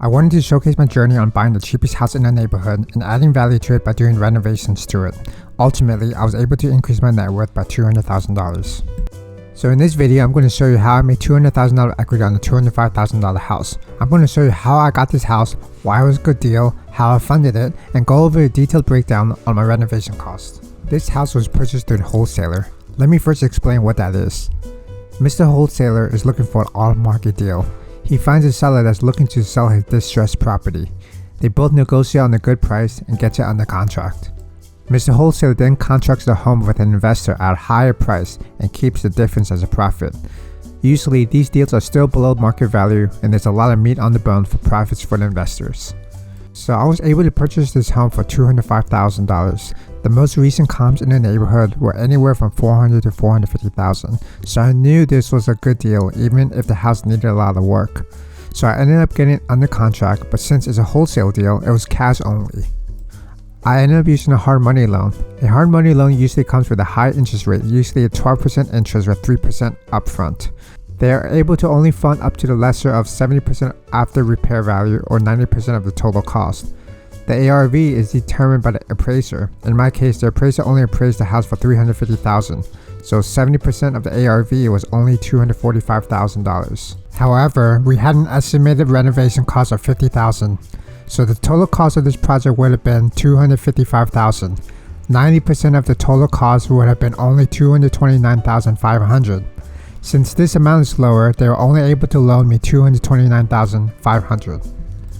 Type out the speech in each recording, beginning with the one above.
I wanted to showcase my journey on buying the cheapest house in the neighborhood and adding value to it by doing renovations to it. Ultimately, I was able to increase my net worth by $200,000. So in this video, I'm going to show you how I made $200,000 equity on a $205,000 house. I'm going to show you how I got this house, why it was a good deal, how I funded it, and go over a detailed breakdown on my renovation cost. This house was purchased through a wholesaler. Let me first explain what that is. Mr. Wholesaler is looking for an off-market deal. He finds a seller that's looking to sell his distressed property. They both negotiate on a good price and get it under contract. Mr. Wholesaler then contracts the home with an investor at a higher price and keeps the difference as a profit. Usually these deals are still below market value and there's a lot of meat on the bone for profits for the investors. So I was able to purchase this home for $205,000. The most recent comps in the neighborhood were anywhere from $400,000 to $450,000. So I knew this was a good deal even if the house needed a lot of work. So I ended up getting it under contract, but since it's a wholesale deal, it was cash only. I ended up using a hard money loan. A hard money loan usually comes with a high interest rate, usually a 12% interest with 3% upfront. They are able to only fund up to the lesser of 70% after repair value or 90% of the total cost. The ARV is determined by the appraiser. In my case, the appraiser only appraised the house for $350,000, so 70% of the ARV was only $245,000. However, we had an estimated renovation cost of $50,000, so the total cost of this project would have been $255,000. 90% of the total cost would have been only $229,500. Since this amount is lower, they were only able to loan me $229,500.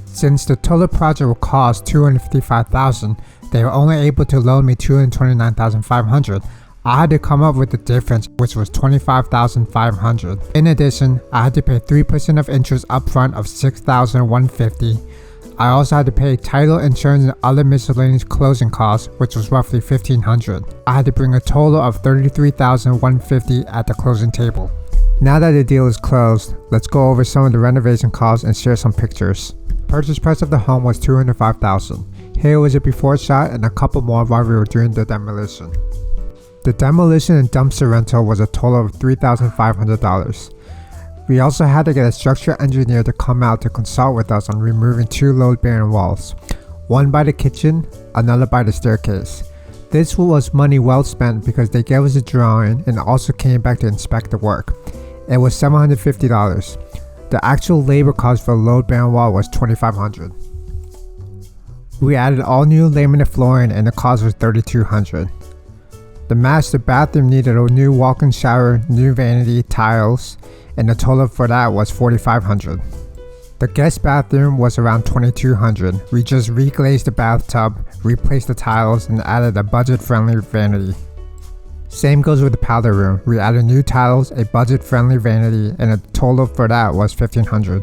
Since the total project will cost $255,000, they were only able to loan me $229,500. I had to come up with the difference, which was $25,500. In addition, I had to pay 3% of interest upfront of $6,150. I also had to pay title, insurance, and other miscellaneous closing costs, which was roughly $1,500. I had to bring a total of $33,150 at the closing table. Now that the deal is closed, let's go over some of the renovation costs and share some pictures. Purchase price of the home was $205,000. Here was a before shot and a couple more while we were doing the demolition. The demolition and dumpster rental was a total of $3,500. We also had to get a structural engineer to come out to consult with us on removing 2 load-bearing walls, one by the kitchen, another by the staircase. This was money well spent because they gave us a drawing and also came back to inspect the work. It was $750. The actual labor cost for the load-bearing wall was $2,500. We added all new laminate flooring and the cost was $3,200. The master bathroom needed a new walk-in shower, new vanity, tiles, and the total for that was $4,500. The guest bathroom was around $2,200. We just reglazed the bathtub, replaced the tiles, and added a budget-friendly vanity. Same goes with the powder room. We added new tiles, a budget-friendly vanity, and the total for that was $1,500.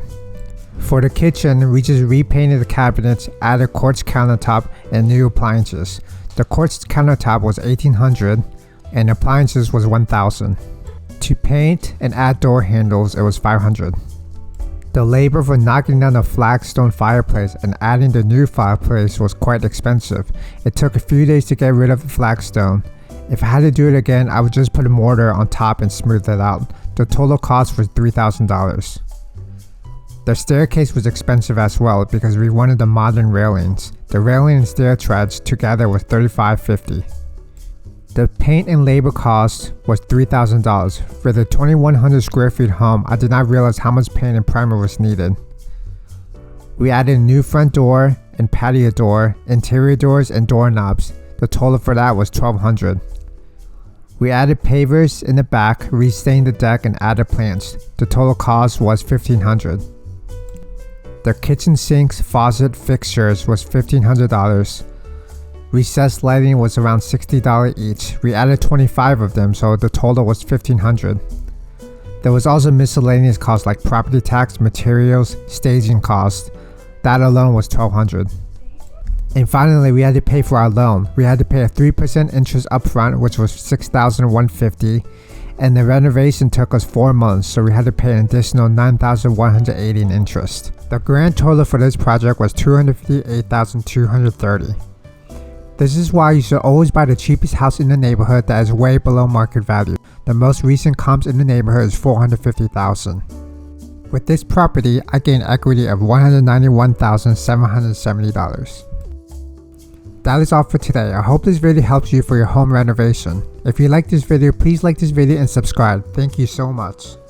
For the kitchen, we just repainted the cabinets, added quartz countertop, and new appliances. The quartz countertop was $1,800, and appliances was $1,000. To paint and add door handles, it was $500. The labor for knocking down the flagstone fireplace and adding the new fireplace was quite expensive. It took a few days to get rid of the flagstone. If I had to do it again, I would just put a mortar on top and smooth it out. The total cost was $3,000. The staircase was expensive as well because we wanted the modern railings. The railing and stair treads together was $3,550. The paint and labor cost was $3,000. For the 2,100 square feet home, I did not realize how much paint and primer was needed. We added a new front door and patio door, interior doors, and doorknobs. The total for that was $1,200. We added pavers in the back, restained the deck, and added plants. The total cost was $1,500. The kitchen sinks, faucet, fixtures was $1,500. Recessed lighting was around $60 each. We added 25 of them, so the total was $1,500. There was also miscellaneous costs like property tax, materials, staging costs. That alone was $1,200. And finally, we had to pay for our loan. We had to pay a 3% interest upfront, which was $6,150, and the renovation took us 4 months, so we had to pay an additional $9,180 in interest. The grand total for this project was $258,230. This is why you should always buy the cheapest house in the neighborhood that is way below market value. The most recent comps in the neighborhood is $450,000. With this property, I gained equity of $191,770. That is all for today. I hope this video helps you for your home renovation. If you like this video, please like this video and subscribe. Thank you so much.